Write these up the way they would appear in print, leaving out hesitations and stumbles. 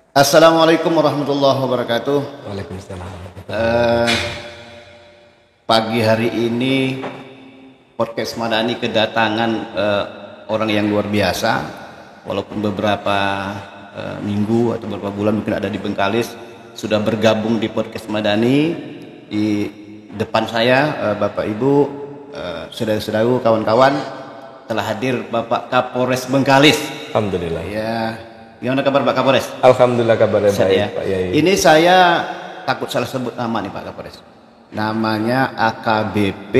Assalamualaikum warahmatullahi wabarakatuh. Waalaikumsalam. Pagi hari ini podcast Madani kedatangan orang yang luar biasa. Walaupun beberapa minggu atau beberapa bulan mungkin ada di Bengkalis, sudah bergabung di podcast Madani. Di depan saya Bapak Ibu, saudara-saudara, kawan-kawan, telah hadir Bapak Kapolres Bengkalis. Alhamdulillah. Ya, gimana kabar Pak Kapolres? Alhamdulillah kabarnya baik, Ya. Pak Yai. Ini saya takut salah sebut nama nih Pak Kapolres. Namanya AKBP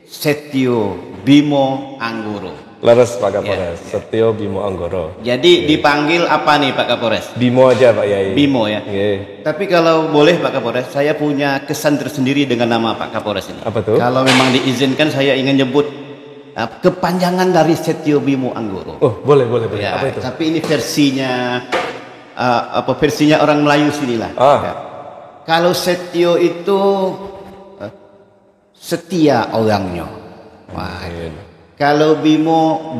Setio Bimo Anggoro. Leres Pak Kapolres, Ya. Setio Bimo Anggoro. Jadi dipanggil apa nih Pak Kapolres? Bimo aja Pak Yai. Bimo ya. Nggih. Tapi kalau boleh Pak Kapolres, saya punya kesan tersendiri dengan nama Pak Kapolres ini. Apa tuh? Kalau memang diizinkan, saya ingin nyebut kepanjangan dari Setio Bimo Anggoro. Oh, boleh. Ya, Apa itu? tapi ini versinya versinya orang Melayu sinilah. Ah. Ya. Kalau Setio itu setia orangnya. Wah. Kalau Bimo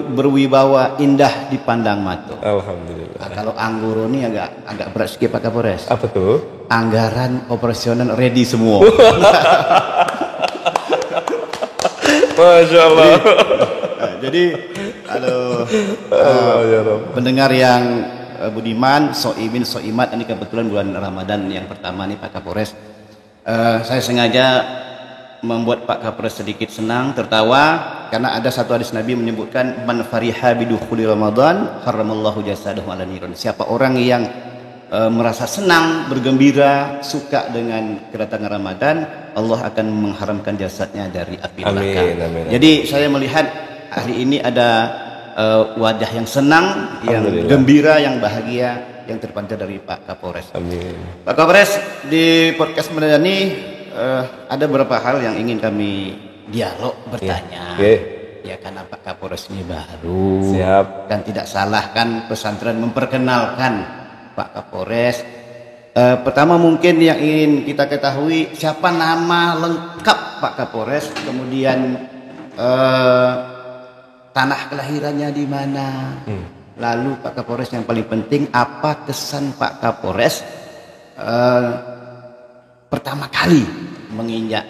berwibawa, indah dipandang mata. Alhamdulillah. Nah, kalau Anggoro ini agak berat sedikit Pak Kapolres. Apa tuh? Anggaran operasional ready semua. Masya Allah. Jadi kalau pendengar yang budiman, soimin, soimat, ini kebetulan bulan Ramadan yang pertama nih Pak Kapolres. Saya sengaja membuat Pak Kapolres sedikit senang, tertawa, karena ada satu hadis Nabi menyebutkan man fariha bidukhuli Ramadan haramallahu jasadahu ala niron. Siapa orang yang merasa senang, bergembira, suka dengan kedatangan Ramadan, Allah akan mengharamkan jasadnya dari api neraka. Amin. Jadi saya melihat hari ini ada wajah yang senang, yang gembira, yang bahagia, yang terpancar dari Pak Kapolres. Amin. Pak Kapolres, di podcast Madani ada beberapa hal yang ingin kami dialog, bertanya. Ya, karena Pak Kapolres ini baru. Siap. Kan tidak salah kan pesantren memperkenalkan Pak Kapolres. Pertama mungkin yang ingin kita ketahui, siapa nama lengkap Pak Kapolres, kemudian tanah kelahirannya di mana, lalu Pak Kapolres yang paling penting, apa kesan Pak Kapolres pertama kali menginjak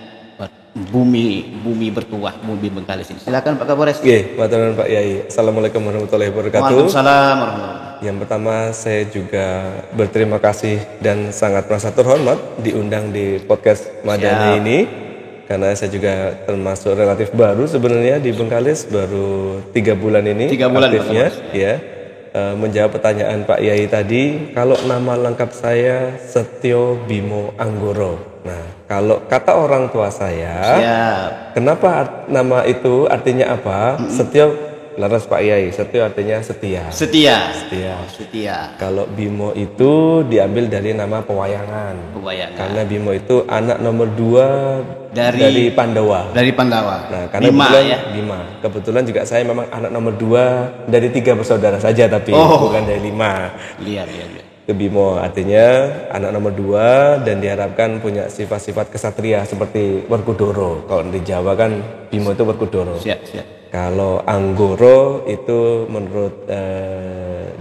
bumi bertuah, bumi Bengkalis ini. Silakan Pak Kapolres. Oke, Pak Yai. Assalamualaikum warahmatullahi wabarakatuh. Waalaikumsalam warahmatullahi. Yang pertama, saya juga berterima kasih dan sangat merasa terhormat diundang di podcast Madani ini, karena saya juga termasuk relatif baru sebenarnya di Bengkalis, baru 3 bulan ini 3 bulan aktifnya. Ya, menjawab pertanyaan Pak Yai tadi, kalau nama lengkap saya Setio Bimo Anggoro. Nah, kalau kata orang tua saya, kenapa nama itu artinya apa? Setio. Laras Pak Yai, Setio artinya setia. Setia. Kalau Bimo itu diambil dari nama pewayangan. Karena Bimo itu anak nomor 2 dari Pandawa. Nah, karena Bima. Kebetulan juga saya memang anak nomor 2 dari 3 bersaudara saja, tapi bukan dari 5. Lihat. Ke Bimo artinya anak nomor 2 dan diharapkan punya sifat-sifat kesatria seperti Werkudara. Kalau di Jawa kan Bimo itu Werkudara. Siap. Kalau Anggoro itu menurut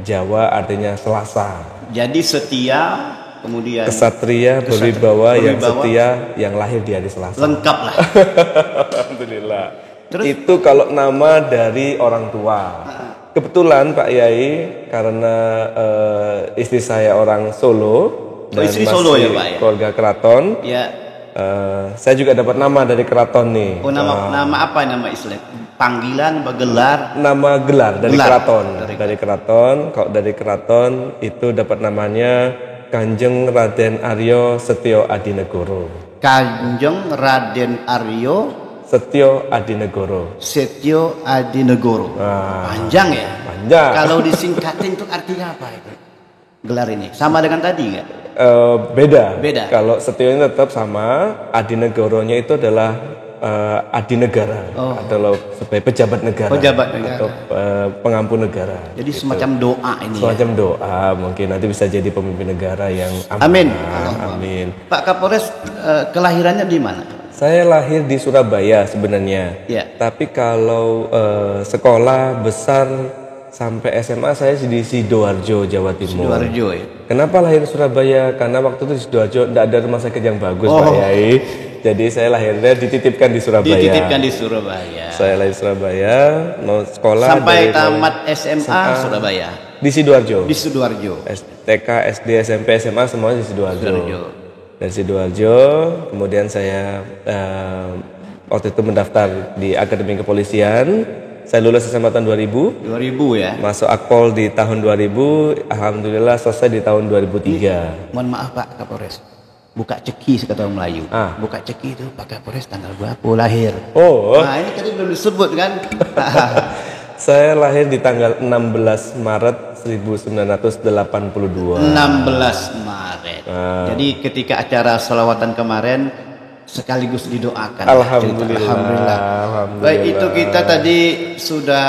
Jawa artinya selasa. Jadi setia, kemudian kesatria berwibawa yang setia, yang lahir di hari Selasa. Lengkap lah. Alhamdulillah. Terus, itu kalau nama dari orang tua. Kebetulan Pak Yai, karena istri saya orang Solo dan istri masih Solo ya Pak ya? Keluarga keraton. Ya. Saya juga dapat nama dari keraton nih. Oh, nama apa, nama Islam? Panggilan, gelar? Nama gelar dari keraton. Dari keraton. Kalau dari keraton itu dapat namanya Kanjeng Raden Aryo Setio Adinegoro. Kanjeng Raden Aryo Setio Adinegoro. Panjang ya? Panjang. Kalau disingkatin itu artinya apa itu? Gelar ini sama dengan tadi nggak? Beda. Kalau Setio ini tetap sama. Adinegoronya itu adalah adi negara, adalah sebagai pejabat negara atau pengampu negara. Jadi gitu. Semacam doa ini. Semacam doa, mungkin nanti bisa jadi pemimpin negara yang amin. Amin. Pak Kapolres, kelahirannya di mana? Saya lahir di Surabaya sebenarnya. Tapi kalau sekolah besar sampai SMA saya di Sidoarjo, Jawa Timur. Sidoarjo ya. Kenapa lahir Surabaya? Karena waktu itu di Sidoarjo tidak ada rumah sakit yang bagus, Pak Yai. Jadi saya lahirnya dititipkan di Surabaya. Dititipkan di Surabaya. Saya lahir Surabaya, mau sekolah sampai tamat SMA Surabaya. Di Sidoarjo. Di Sidoarjo. TK, SD, SMP, SMA semuanya di Sidoarjo. Dari Sidoarjo, kemudian saya waktu itu mendaftar di Akademi Kepolisian. Saya lulus SMA tahun 2000. 2000 ya. Masuk Akpol di tahun 2000. Alhamdulillah selesai di tahun 2003. Mohon maaf Pak Kapolres. Buka ceki sekata orang Melayu. Buka ceki itu Pak Kapolres tanggal berapa lahir? Nah ini tadi belum disebut kan. Saya lahir di tanggal 16 Maret 1982. 16 Maret. Jadi ketika acara selawatan kemarin sekaligus didoakan. Alhamdulillah. Baik, itu kita tadi sudah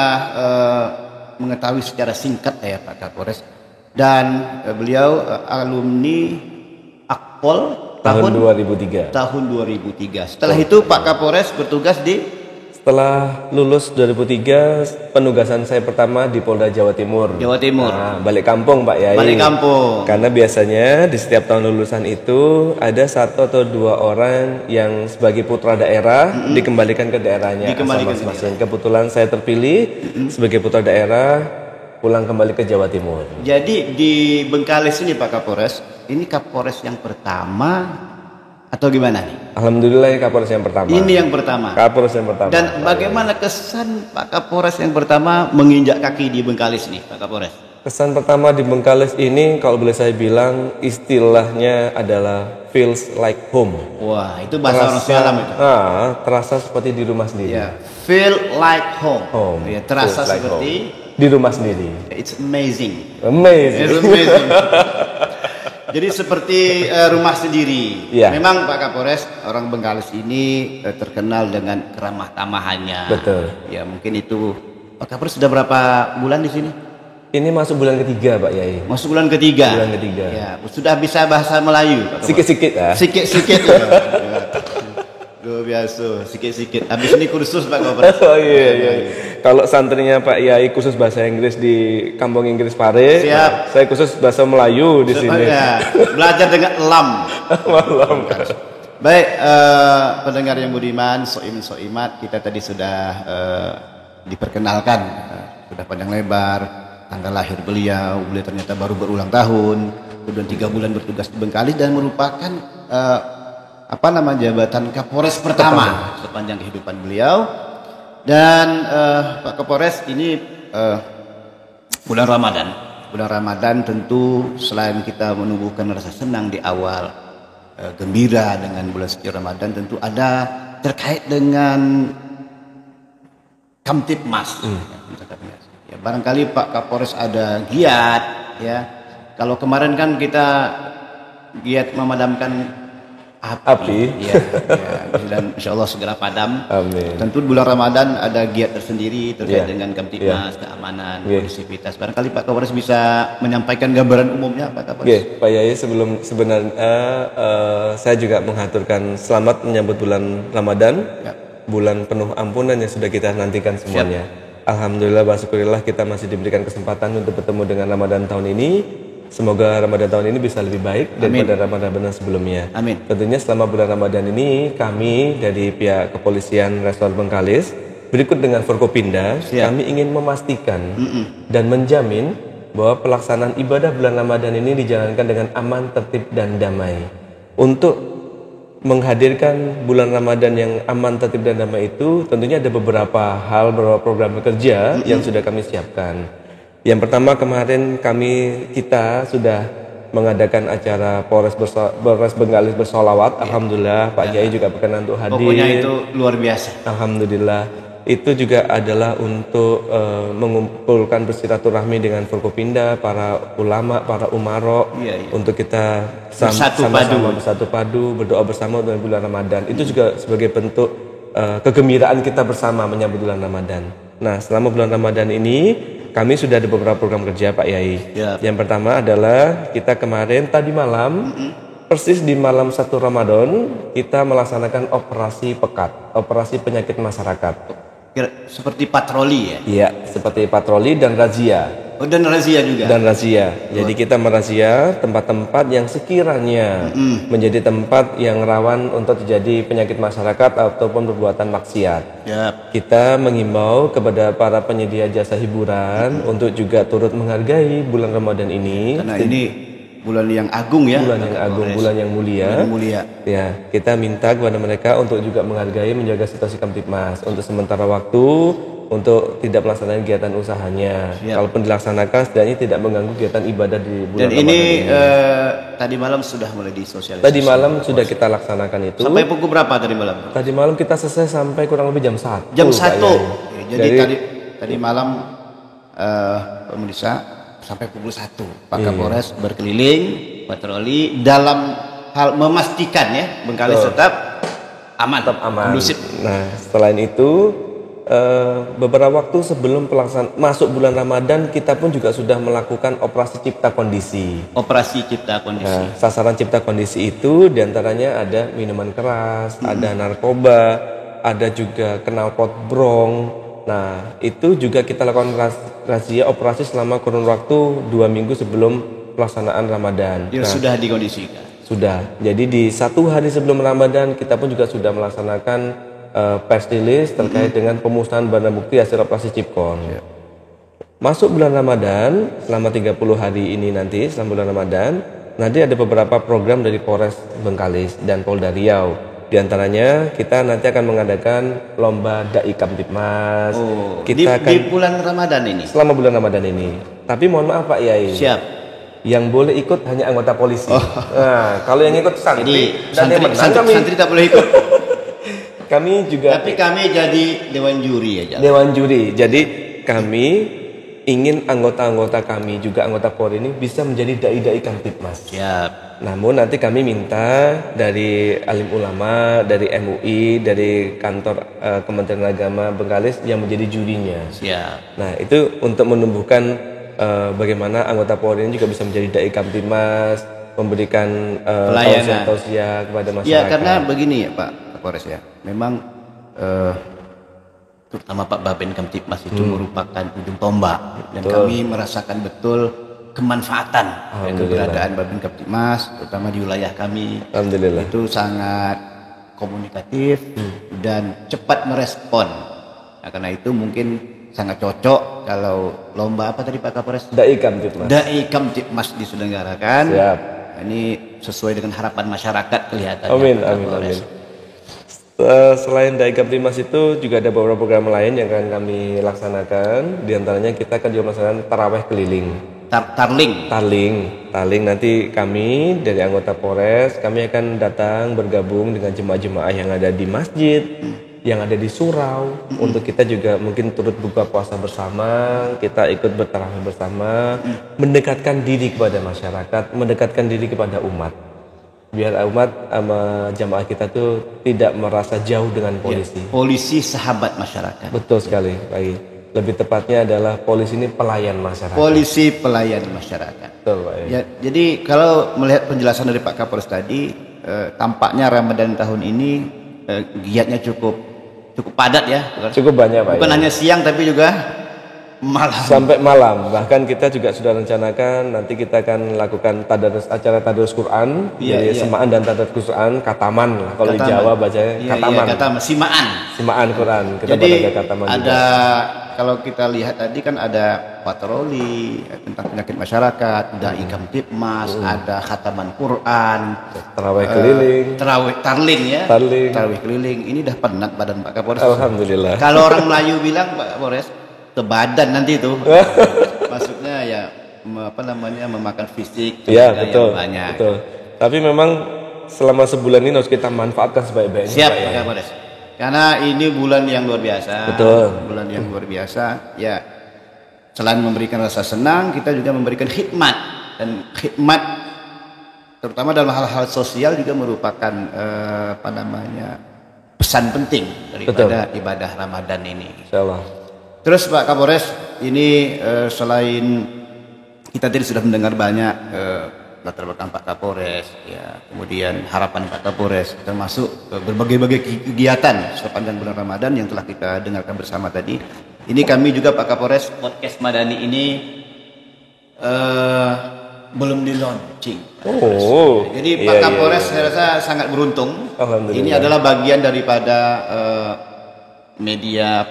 mengetahui secara singkat ya Pak Kapolres, dan beliau alumni Akpol tahun 2003. Tahun 2003. Setelah itu Pak Kapolres bertugas Setelah lulus 2003, penugasan saya pertama di Polda Jawa Timur. Nah, balik kampung Pak Yai. Balik kampung. Karena biasanya di setiap tahun lulusan itu ada 1 atau 2 orang yang sebagai putra daerah dikembalikan ke daerahnya. Masing-masing. Kebetulan saya terpilih sebagai putra daerah pulang kembali ke Jawa Timur. Jadi di Bengkalis ini Pak Kapolres, ini Kapolres yang pertama atau gimana nih? Alhamdulillah ini Kapolres yang pertama. Ini yang pertama. Kapolres yang pertama. Dan bagaimana kesan Pak Kapolres yang pertama menginjak kaki di Bengkalis nih, Pak Kapolres? Kesan pertama di Bengkalis ini kalau boleh saya bilang istilahnya adalah feels like home. Wah, itu bahasa orang Sialam itu. Terasa seperti di rumah sendiri. Yeah. Feel like home. Ya, terasa seperti di rumah sendiri. It's amazing. It's amazing. Jadi seperti rumah sendiri. Memang Pak Kapolres, orang Bengkalis ini terkenal dengan keramah tamahannya. Betul. Ya mungkin itu. Pak Kapolres sudah berapa bulan di sini? Ini masuk bulan ketiga Pak Yai. Masuk bulan ketiga. Bulan ketiga. Ya, sudah bisa bahasa Melayu Pak Kapolres? Sikit-sikit ya. Sikit-sikit. Ya. Luar biasa, sikit-sikit. Habis ini kursus Pak Kapolres. Iya. Kalau santrinya Pak Yai khusus bahasa Inggris di Kampung Inggris Pare. Siap. Saya khusus bahasa Melayu di sini. Ya. Belajar dengan lam. Baik, pendengar yang budiman, soimat, kita tadi sudah diperkenalkan, sudah panjang lebar, tanggal lahir beliau ternyata baru berulang tahun, kemudian 3 bulan bertugas di Bengkalis dan merupakan jabatan Kapolres pertama sepanjang kehidupan beliau. Dan Pak Kapolres ini bulan Ramadan tentu selain kita menumbuhkan rasa senang di awal, gembira dengan bulan suci Ramadan, tentu ada terkait dengan Kamtibmas. Ya, barangkali Pak Kapolres ada giat ya. Kalau kemarin kan kita giat memadamkan api ya, dan insya Allah segera padam. Amin. Tentu bulan Ramadan ada giat tersendiri terkait dengan Kamtibmas, keamanan, kondusivitas. Barangkali Pak Kapolres bisa menyampaikan gambaran umumnya Pak Kapolres. Pak Yai, sebelum sebenarnya saya juga menghaturkan selamat menyambut bulan Ramadan, bulan penuh ampunan yang sudah kita nantikan semuanya. Alhamdulillah, syukurillah kita masih diberikan kesempatan untuk bertemu dengan Ramadan tahun ini. Semoga Ramadan tahun ini bisa lebih baik daripada Ramadan sebelumnya. Amin. Tentunya selama bulan Ramadan ini kami dari pihak Kepolisian Resor Bengkalis berikut dengan Forkopimda, kami ingin memastikan dan menjamin bahwa pelaksanaan ibadah bulan Ramadan ini dijalankan dengan aman, tertib dan damai. Untuk menghadirkan bulan Ramadan yang aman, tertib dan damai itu tentunya ada beberapa hal, beberapa program kerja yang sudah kami siapkan. Yang pertama, kemarin kita sudah mengadakan acara Polres Bengkalis bersolawat. Alhamdulillah Pak Kiai juga berkenan untuk hadir. Pokoknya itu luar biasa. Alhamdulillah. Itu juga adalah untuk mengumpulkan bersilaturahmi dengan Forkopimda, para ulama, para umaro, untuk kita sama-sama bersatu padu, berdoa bersama dengan bulan Ramadan. Itu juga sebagai bentuk kegembiraan kita bersama menyambut bulan Ramadan. Nah, selama bulan Ramadan ini kami sudah ada beberapa program kerja Pak Yai. Yang pertama adalah kita kemarin tadi malam, persis di malam 1 Ramadan, kita melaksanakan operasi pekat, operasi penyakit masyarakat. Seperti patroli ya? Iya, seperti patroli dan razia. Oh, dan razia juga. Dan razia. Jadi kita merazia tempat-tempat yang sekiranya menjadi tempat yang rawan untuk terjadi penyakit masyarakat ataupun perbuatan maksiat. Yep. Kita mengimbau kepada para penyedia jasa hiburan untuk juga turut menghargai bulan Ramadan ini. Karena ini bulan yang agung ya. Bulan yang agung, bulan yang mulia. Bulan mulia. Ya, kita minta kepada mereka untuk juga menghargai, menjaga situasi Kamtibmas untuk sementara waktu, untuk tidak melaksanakan kegiatan usahanya. Kalaupun dilaksanakan, setidaknya tidak mengganggu kegiatan ibadah di bulan Ramadan ini. Tadi malam sudah mulai disosialisasi. Tadi malam sudah kita laksanakan itu. Sampai pukul berapa tadi malam? Tadi malam kita selesai sampai kurang lebih jam 1. Jam 1. Jadi tadi malam pemirsa sampai pukul 1 Pak Kapolres berkeliling patroli dalam hal memastikan ya Bengkalis tetap aman, kondusif. Nah, selain itu beberapa waktu sebelum masuk bulan Ramadan, kita pun juga sudah melakukan operasi cipta kondisi. Operasi cipta kondisi. Nah, sasaran cipta kondisi itu diantaranya ada minuman keras, ada narkoba, ada juga knalpot brong. Nah, itu juga kita lakukan razia operasi selama kurun waktu 2 minggu sebelum pelaksanaan Ramadan. Sudah dikondisikan. Sudah. Jadi di 1 hari sebelum Ramadan kita pun juga sudah melaksanakan press release terkait dengan pemusnahan barang bukti hasil operasi Cipkon. Masuk bulan Ramadan, selama 30 hari ini nanti, selama bulan Ramadan, nanti ada beberapa program dari Polres Bengkalis dan Polda Riau. Di antaranya kita nanti akan mengadakan lomba Dai Kamtibmas. Di bulan Ramadan ini? Selama bulan Ramadan ini. Tapi mohon maaf Pak Yai. Siap. Yang boleh ikut hanya anggota polisi. Nah, kalau yang ikut santri, santri tak boleh ikut. Kami juga. Tapi kami jadi dewan juri aja. Dewan juri. Jadi kami ingin anggota-anggota kami juga anggota Polri ini bisa menjadi dai-dai Kamtibmas. Siap. Namun nanti kami minta dari alim ulama, dari MUI, dari kantor Kementerian Agama Bengkalis yang menjadi jurinya. Siap. Nah, itu untuk menumbuhkan bagaimana anggota Polri ini juga bisa menjadi dai Kamtibmas, memberikan tausiah kepada masyarakat. Ya, karena begini ya Pak Kapolres ya. Memang terutama Pak Babin Kamtibmas itu merupakan ujung tombak dan kami merasakan betul kemanfaatan keberadaan Babin Kamtibmas terutama di wilayah kami. Alhamdulillah. Itu sangat komunikatif dan cepat merespon. Nah, karena itu mungkin sangat cocok kalau lomba apa tadi Pak Kapolres? Dai Kamtibmas. Dai Kamtibmas diselenggarakan. Siap. Nah, ini sesuai dengan harapan masyarakat kelihatannya. Amin. Selain Dai Kamtibmas itu juga ada beberapa program lain yang akan kami laksanakan. Di antaranya kita akan juga melaksanakan taraweh keliling. Tarling nanti kami dari anggota Polres kami akan datang bergabung dengan jemaah-jemaah yang ada di masjid, yang ada di surau untuk kita juga mungkin turut buka puasa bersama, kita ikut bertarawih bersama, mendekatkan diri kepada masyarakat, mendekatkan diri kepada umat. Biar umat sama jamaah kita tuh tidak merasa jauh dengan polisi. Ya, polisi sahabat masyarakat. Betul sekali, Pak. Lebih tepatnya adalah polisi ini pelayan masyarakat. Polisi pelayan masyarakat. Betul, Pak. Ya, jadi kalau melihat penjelasan dari Pak Kapolres tadi, tampaknya Ramadan tahun ini giatnya cukup padat ya. Cukup banyak, Pak. Bukan hanya siang tapi juga malam. Sampai malam. Bahkan kita juga sudah rencanakan nanti kita akan lakukan acara tadarus Quran, jadi semaan dan tadarus Quran, kataman lah. Kalau di Jawa bacanya kataman. Simaan Quran. Kita jadi kataman ada juga. Kalau kita lihat tadi kan ada patroli tentang penyakit masyarakat, Dai Kamtibmas, ada khataman Quran, tarawih keliling, tarawih keliling. Ini dah penat badan Pak Kapolres. Alhamdulillah. Kalau orang Melayu bilang Pak Kapolres kebadan nanti itu. Maksudnya ya memakan fisik ya, betul, yang banyak. Betul. Tapi memang selama sebulan ini harus kita manfaatkan sebaik-baiknya. Siap, Pak Kapolres. Karena ini bulan yang luar biasa. Betul. Bulan yang luar biasa. Ya, selain memberikan rasa senang, kita juga memberikan khidmat, dan khidmat terutama dalam hal-hal sosial juga merupakan pesan penting daripada ibadah Ramadan ini. Insyaallah. Terus Pak Kapolres, ini selain kita tadi sudah mendengar banyak latar belakang Pak Kapolres, ya, kemudian harapan Pak Kapolres, termasuk berbagai-bagai kegiatan sepanjang bulan Ramadan yang telah kita dengarkan bersama tadi. Ini kami juga Pak Kapolres, podcast Madani ini belum di launching. Jadi Pak Kapolres saya rasa sangat beruntung. Ini adalah bagian daripada media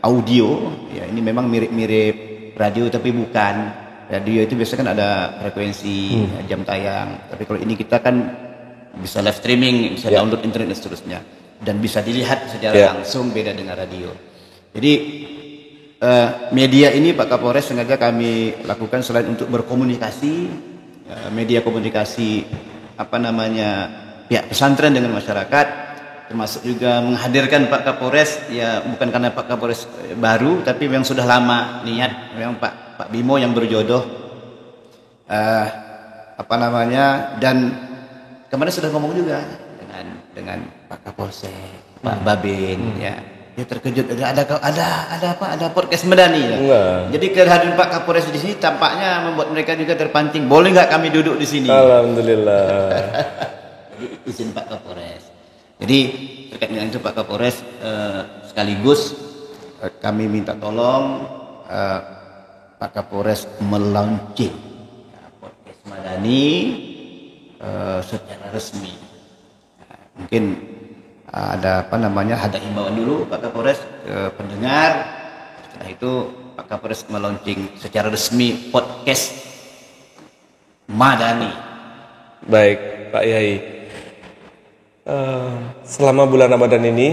audio. Ya, ini memang mirip-mirip radio tapi bukan. Radio itu biasanya kan ada frekuensi jam tayang. Tapi kalau ini kita kan bisa live streaming, bisa download internet dan seterusnya, dan bisa dilihat secara langsung, beda dengan radio. Jadi media ini Pak Kapolres sengaja kami lakukan selain untuk berkomunikasi, media komunikasi pihak pesantren dengan masyarakat, termasuk juga menghadirkan Pak Kapolres, ya bukan karena Pak Kapolres baru, tapi memang sudah lama niat, memang Pak Bimo yang berjodoh, dan kemarin sudah ngomong juga dengan Pak Kapolsek, Pak Babin, ya. Dia terkejut, ada podcast Madani ya. Jadi kehadiran Pak Kapolres di sini tampaknya membuat mereka juga terpancing. Boleh nggak kami duduk di sini? Alhamdulillah. Jadi izin Pak Kapolres. Jadi terkait dengan itu Pak Kapolres, sekaligus kami minta tolong Pak Kapolres melaunching podcast Madani secara resmi. Mungkin ada himbauan dulu Pak Kapolres ke pendengar. Setelah itu Pak Kapolres melaunching secara resmi podcast Madani. Baik Pak Yai, selama bulan Ramadan ini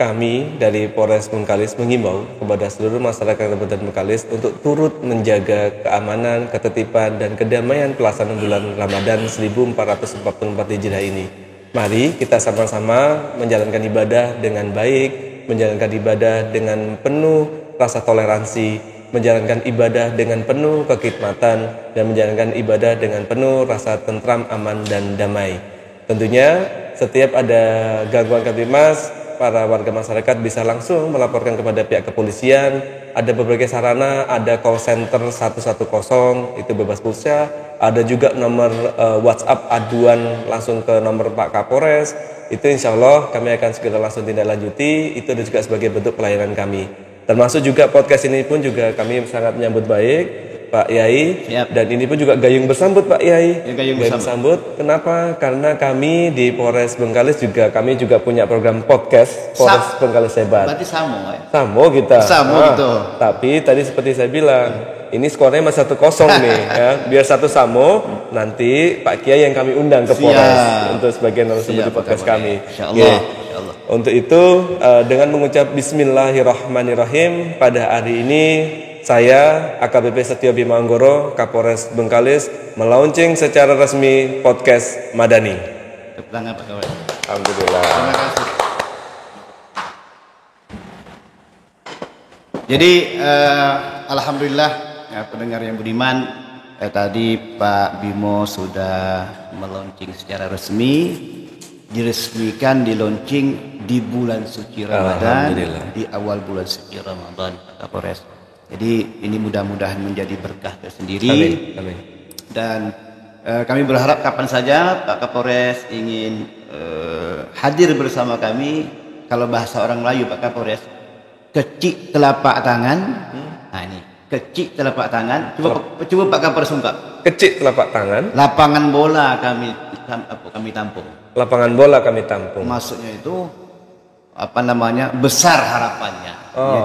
kami dari Polres Bengkalis mengimbau kepada seluruh masyarakat Kabupaten Bengkalis untuk turut menjaga keamanan, ketertiban dan kedamaian pelaksanaan bulan Ramadan 1444 Hijriah ini. Mari kita sama-sama menjalankan ibadah dengan baik, menjalankan ibadah dengan penuh rasa toleransi, menjalankan ibadah dengan penuh kekhidmatan, dan menjalankan ibadah dengan penuh rasa tentram, aman, dan damai. Tentunya setiap ada gangguan kamtibmas, para warga masyarakat bisa langsung melaporkan kepada pihak kepolisian. Ada berbagai sarana, ada call center 110 itu bebas pulsa, ada juga nomor WhatsApp aduan langsung ke nomor Pak Kapolres. Itu insya Allah kami akan segera langsung tindak lanjuti. Itu juga sebagai bentuk pelayanan kami. Termasuk juga podcast ini pun juga kami sangat menyambut baik Pak Yai. Dan ini pun juga gayung bersambut Pak Yai. Gayung bersambut. Kenapa? Karena kami di Polres Bengkalis juga punya program podcast Polres Bengkalis Hebat. Berarti sama ya? Sama kita. Sama gitu. Tapi tadi seperti saya bilang, ini skornya masih 1-0 nih ya. Biar satu samo, nanti Pak Kiai yang kami undang ke Polres untuk sebagian narasumber di podcast kami. Insyaallah. Untuk itu dengan mengucap Bismillahirrahmanirrahim, pada hari ini saya AKBP Setio Bima Anggoro, Kapolres Bengkalis, melaunching secara resmi podcast Madani. Tepuk tangan Pak Kapolres. Alhamdulillah. Terima kasih. Jadi alhamdulillah ya, pendengar yang budiman, tadi Pak Bimo sudah melaunching secara resmi, diresmikan, di bulan suci Ramadan, di awal bulan suci Ramadan Pak Kapolres. Jadi ini mudah-mudahan menjadi berkah tersendiri. Amin. Dan kami berharap kapan saja Pak Kapolres ingin hadir bersama kami, kalau bahasa orang Melayu Pak Kapolres, kecik telapak tangan. Nah ini, kecik telapak tangan. Coba Pak Kapolres ungkap. Kecik telapak tangan. Lapangan bola kami tampung. Lapangan bola kami tampung. Maksudnya itu besar harapannya.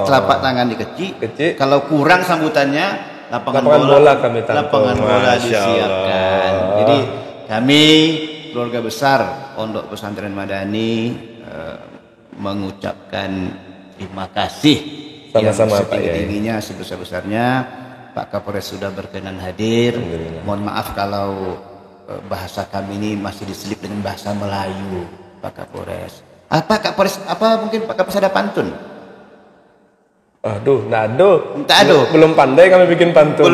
Telapak tangan dikecik. Kalau kurang sambutannya, lapangan bola kami tampung. Lapangan bola disiapkan. Jadi kami keluarga besar Pondok Pesantren Madani mengucapkan terima kasih sama-sama yang setinggi-tingginya, sebesar-besarnya. Pak Kapolres sudah berkenan hadir. Mohon maaf kalau bahasa kami ini masih diselip dengan bahasa Melayu, Pak Kapolres. Mungkin Pak Kapolres ada pantun? Belum pandai kami bikin pantun.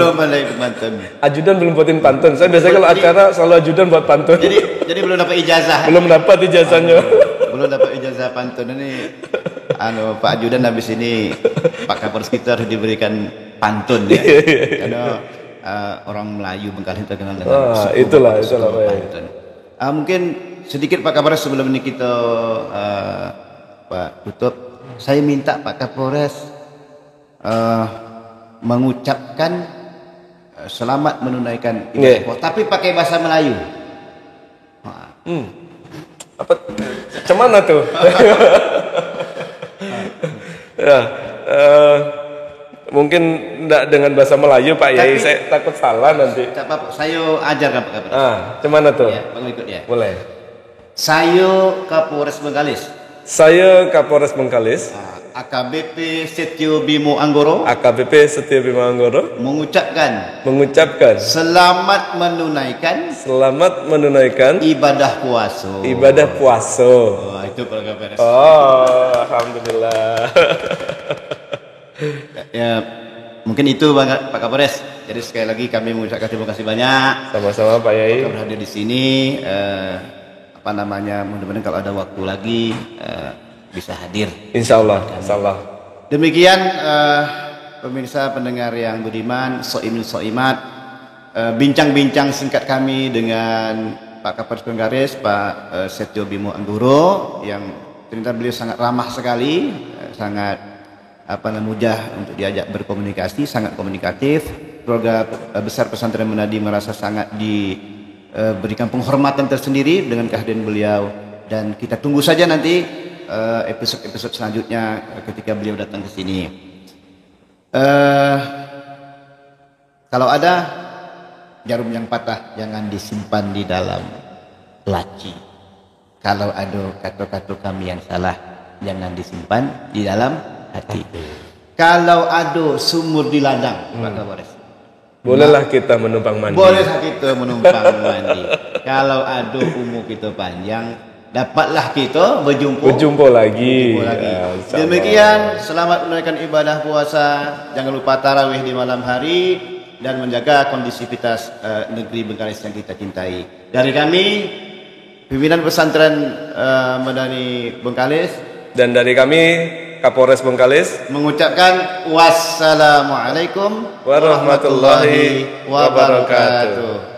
Ajudan belum buatin pantun. Saya biasanya kalau acara selalu ajudan buat pantun. Jadi belum dapat ijazah. Belum dapat ijazahnya. Belum dapat ijazah pantun ini. Pak Ajudan habis ini Pak Kapolres kita harus diberikan pantun ya. Karena orang Melayu Bengkalis terkenal dengan itulah pantun. Mungkin sedikit Pak Kapolres sebelum ini kita Pak tutup. Saya minta Pak Kapolres mengucapkan selamat menunaikan ibadah puasa, tapi pakai bahasa Melayu. Apa? Cemana tuh? Ya, mungkin enggak dengan bahasa Melayu Pak Yai, saya takut salah nanti. Saya ajarkan Pak Kapolres. Cemana tuh? Ya, pengikut ya. Boleh. Saya Kapolres Bengkalis. Saya Kapolres Bengkalis. AKBP Setio Bimo Anggoro. AKBP Setio Bimo Anggoro. Mengucapkan. Selamat menunaikan. Ibadah puasa. Oh, itu Pak Kapolres. Alhamdulillah. Ya, mungkin itu Pak Kapolres. Jadi sekali lagi kami mengucapkan terima kasih banyak. Sama-sama Pak Yai. Berhadir di sini. Mudah-mudahan kalau ada waktu lagi bisa hadir. Insya Allah. Demikian pemirsa pendengar yang budiman, soimin soimat, bincang-bincang singkat kami dengan Pak Kapolres Bengkalis, Pak Setio Bimo Anggoro, yang ternyata beliau sangat ramah sekali, sangat mudah untuk diajak berkomunikasi, sangat komunikatif. Keluarga besar pesantren Menadi merasa sangat diberikan penghormatan tersendiri dengan kehadiran beliau, dan kita tunggu saja nanti episode selanjutnya ketika beliau datang ke sini. Kalau ada jarum yang patah jangan disimpan di dalam laci. Kalau ada kata-kata kami yang salah jangan disimpan di dalam hati. Kalau ada sumur di ladang, Pak Kapolres, bolehlah kita menumpang mandi. Kalau ada umur kita panjang, dapatlah kita berjumpa lagi. Demikian, selamat menunaikan ibadah puasa. Jangan lupa tarawih di malam hari dan menjaga kondisivitas negeri Bengkalis yang kita cintai. Dari kami, pimpinan pesantren Madani Bengkalis, dan dari kami Kapolres Bengkalis, mengucapkan wassalamualaikum warahmatullahi wabarakatuh.